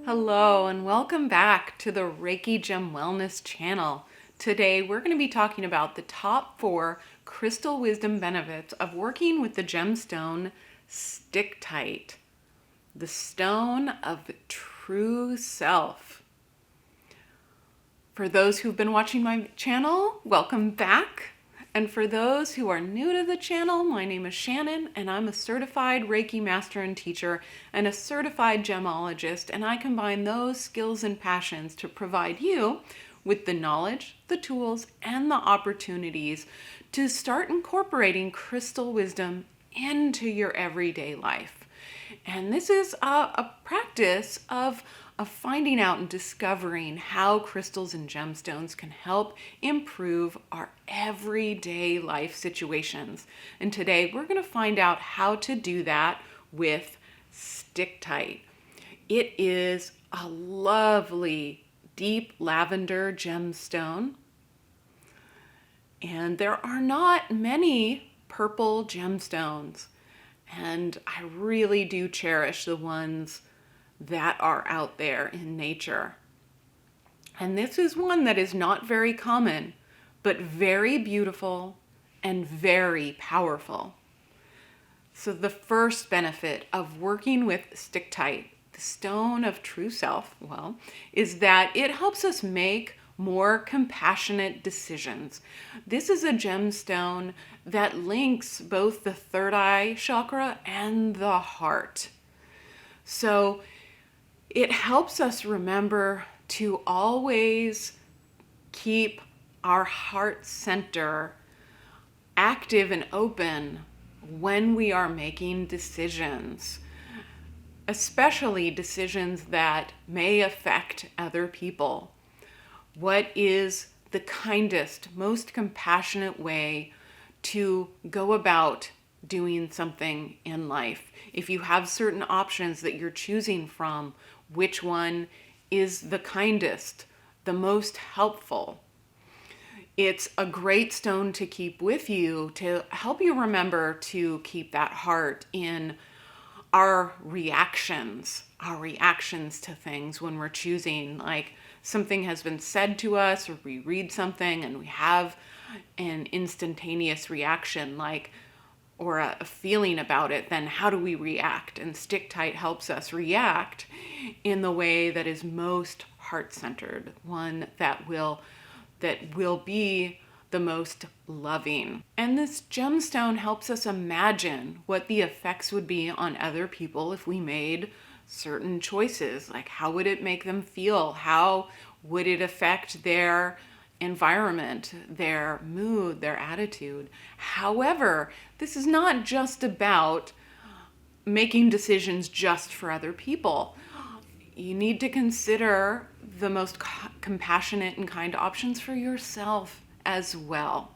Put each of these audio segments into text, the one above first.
Hello and welcome back to the Reiki Gem Wellness channel. Today we're going to be talking about the top 4 crystal wisdom benefits of working with the gemstone Stichtite, the stone of true self. For those who've been watching my channel, welcome back. And for those who are new to the channel, my name is Shannon and I'm a certified Reiki master and teacher and a certified gemologist, and I combine those skills and passions to provide you with the knowledge, the tools, and the opportunities to start incorporating crystal wisdom into your everyday life. And this is a practice of finding out and discovering how crystals and gemstones can help improve our everyday life situations. And today we're going to find out how to do that with Stichtite. It is a lovely deep lavender gemstone, and there are not many purple gemstones, and I really do cherish the ones that are out there in nature. And this is one that is not very common, but very beautiful and very powerful. So the first benefit of working with Stichtite, the stone of true self, is that it helps us make more compassionate decisions. This is a gemstone that links both the third eye chakra and the heart. So it helps us remember to always keep our heart center active and open when we are making decisions, especially decisions that may affect other people. What is the kindest, most compassionate way to go about doing something in life? If you have certain options that you're choosing from, which one is the kindest, the most helpful? It's a great stone to keep with you to help you remember to keep that heart in our reactions to things when we're choosing. Like something has been said to us, or we read something and we have an instantaneous reaction, or a feeling about it, then how do we react? And Stichtite helps us react in the way that is most heart-centered, one that will be the most loving. And this gemstone helps us imagine what the effects would be on other people if we made certain choices. Like, how would it make them feel? How would it affect their environment, their mood, their attitude? However, this is not just about making decisions just for other people. You need to consider the most compassionate and kind options for yourself as well.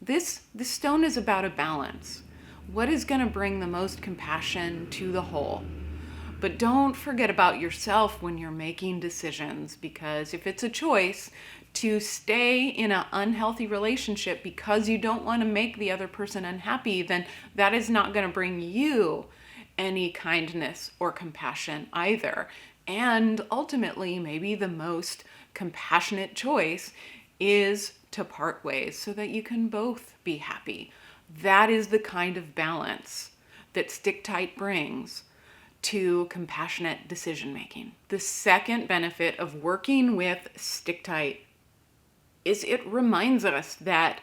This stone is about a balance. What is going to bring the most compassion to the whole? But don't forget about yourself when you're making decisions, because if it's a choice to stay in an unhealthy relationship because you don't want to make the other person unhappy, then that is not going to bring you any kindness or compassion either. And ultimately, maybe the most compassionate choice is to part ways so that you can both be happy. That is the kind of balance that Stichtite brings to compassionate decision making. The second benefit of working with Stichtite is it reminds us that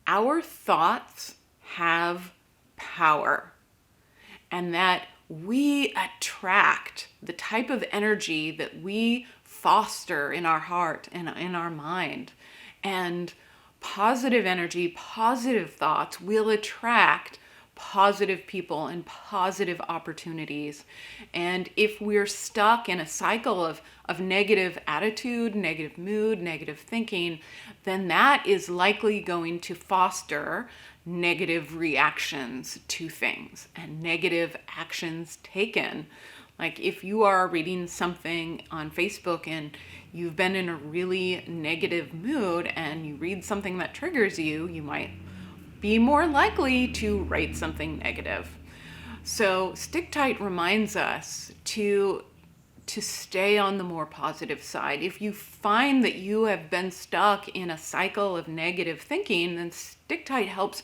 our thoughts have power, and that we attract the type of energy that we foster in our heart and in our mind. And positive energy, positive thoughts will attract positive people and positive opportunities. And if we're stuck in a cycle of negative attitude, negative mood, negative thinking, then that is likely going to foster negative reactions to things and negative actions taken. Like if you are reading something on Facebook and you've been in a really negative mood and you read something that triggers you, you might be more likely to write something negative. So Stichtite reminds us to to stay on the more positive side. If you find that you have been stuck in a cycle of negative thinking, then Stichtite helps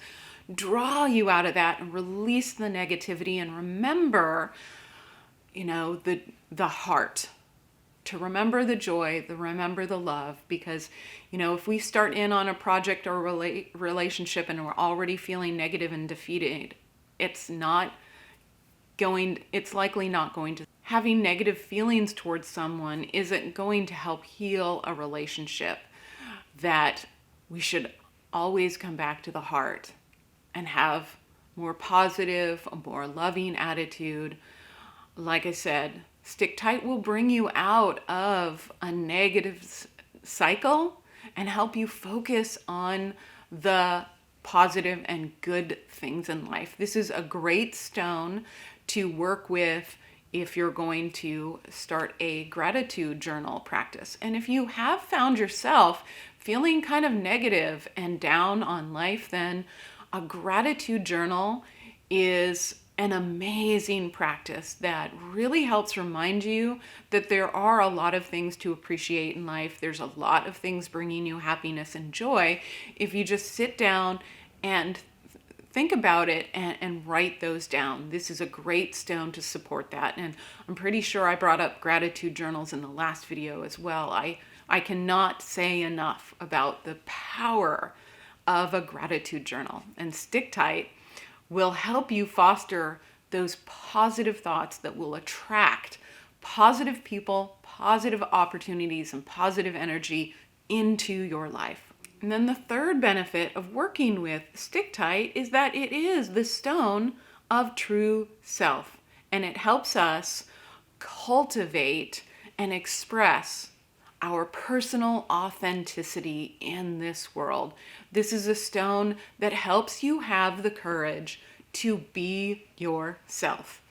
draw you out of that and release the negativity, and remember, the heart. To remember the joy, remember the love, because, if we start in on a project or relationship and we're already feeling negative and defeated, it's likely not going to. Having negative feelings towards someone isn't going to help heal a relationship. That we should always come back to the heart and have more positive, a more loving attitude. Like I said, Stichtite will bring you out of a negative cycle and help you focus on the positive and good things in life. This is a great stone to work with if you're going to start a gratitude journal practice. And if you have found yourself feeling kind of negative and down on life, then a gratitude journal is an amazing practice that really helps remind you that there are a lot of things to appreciate in life. There's a lot of things bringing you happiness and joy if you just sit down and think about it and write those down. This is a great stone to support that. And I'm pretty sure I brought up gratitude journals in the last video as well. I cannot say enough about the power of a gratitude journal. And Stichtite will help you foster those positive thoughts that will attract positive people, positive opportunities, and positive energy into your life. And then the third benefit of working with Stichtite is that it is the stone of true self, and it helps us cultivate and express our personal authenticity in this world. This is a stone that helps you have the courage to be yourself.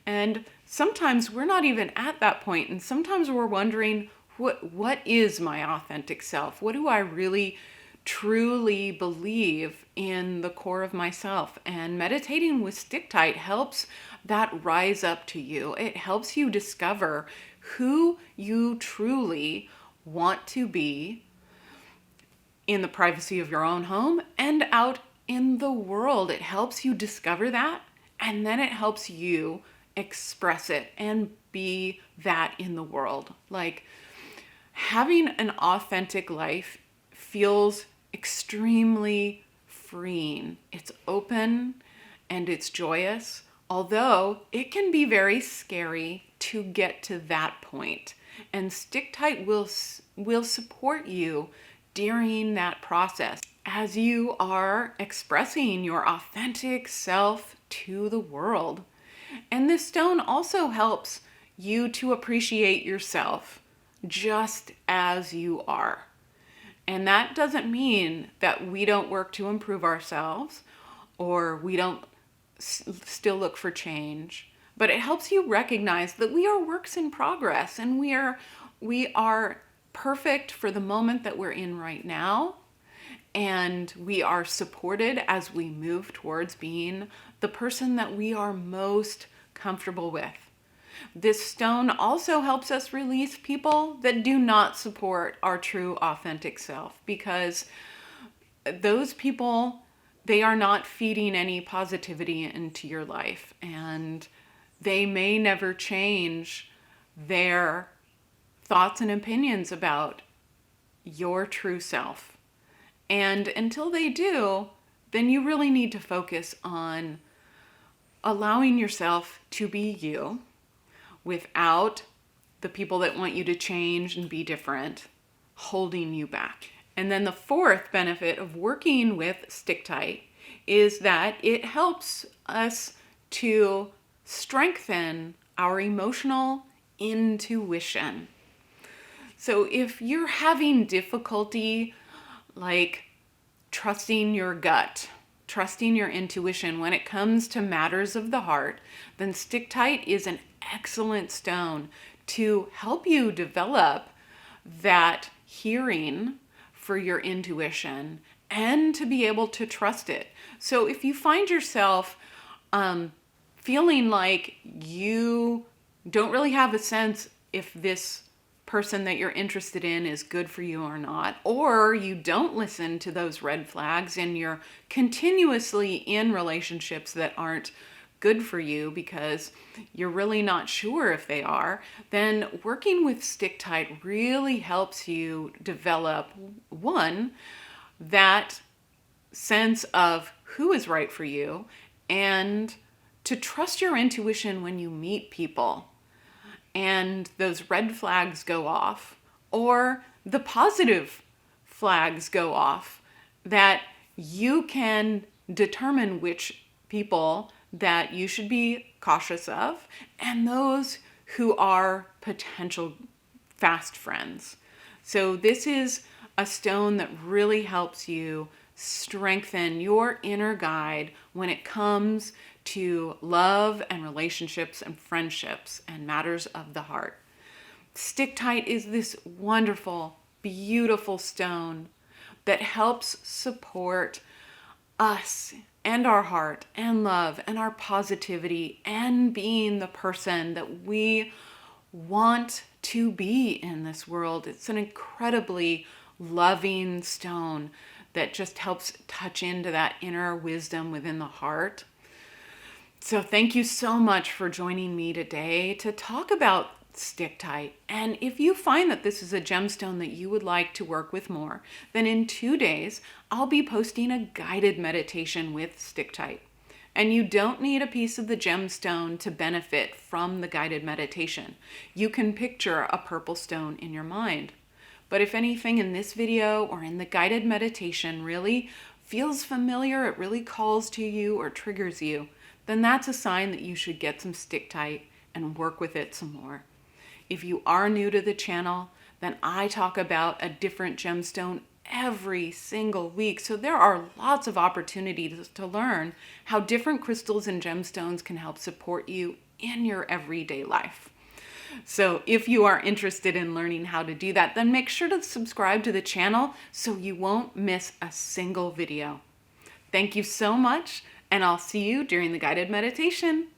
And sometimes we're not even at that point, and sometimes we're wondering, what is my authentic self? What do I really truly believe in the core of myself? And meditating with Stichtite helps that rise up to you. It helps you discover who you truly want to be in the privacy of your own home and out in the world. It helps you discover that, and then it helps you express it and be that in the world. Like, having an authentic life feels extremely freeing. It's open and it's joyous, although it can be very scary to get to that point. And Stichtite will support you during that process as you are expressing your authentic self to the world. And this stone also helps you to appreciate yourself just as you are. And that doesn't mean that we don't work to improve ourselves or we don't still look for change, but it helps you recognize that we are works in progress, and we are perfect for the moment that we're in right now, and we are supported as we move towards being the person that we are most comfortable with. This stone also helps us release people that do not support our true authentic self, because those people, they are not feeding any positivity into your life, and they may never change their thoughts and opinions about your true self. And until they do, then you really need to focus on allowing yourself to be you without the people that want you to change and be different holding you back. And then the fourth benefit of working with Stichtite is that it helps us to strengthen our emotional intuition. So if you're having difficulty, like trusting your gut, trusting your intuition when it comes to matters of the heart, then Stichtite is an excellent stone to help you develop that hearing for your intuition and to be able to trust it. So if you find yourself feeling like you don't really have a sense if this person that you're interested in is good for you or not, or you don't listen to those red flags and you're continuously in relationships that aren't good for you because you're really not sure if they are, then working with Stichtite really helps you develop, one, that sense of who is right for you, and to trust your intuition when you meet people and those red flags go off, or the positive flags go off, that you can determine which people that you should be cautious of and those who are potential fast friends. So this is a stone that really helps you strengthen your inner guide when it comes to love and relationships and friendships and matters of the heart. Stichtite is this wonderful, beautiful stone that helps support us and our heart and love and our positivity and being the person that we want to be in this world. It's an incredibly loving stone that just helps touch into that inner wisdom within the heart. So thank you so much for joining me today to talk about Stichtite. And if you find that this is a gemstone that you would like to work with more, then in 2 days, I'll be posting a guided meditation with Stichtite. And you don't need a piece of the gemstone to benefit from the guided meditation. You can picture a purple stone in your mind. But if anything in this video or in the guided meditation really feels familiar, it really calls to you or triggers you, then that's a sign that you should get some Stichtite and work with it some more. If you are new to the channel, then I talk about a different gemstone every single week. So there are lots of opportunities to learn how different crystals and gemstones can help support you in your everyday life. So if you are interested in learning how to do that, then make sure to subscribe to the channel so you won't miss a single video. Thank you so much, and I'll see you during the guided meditation.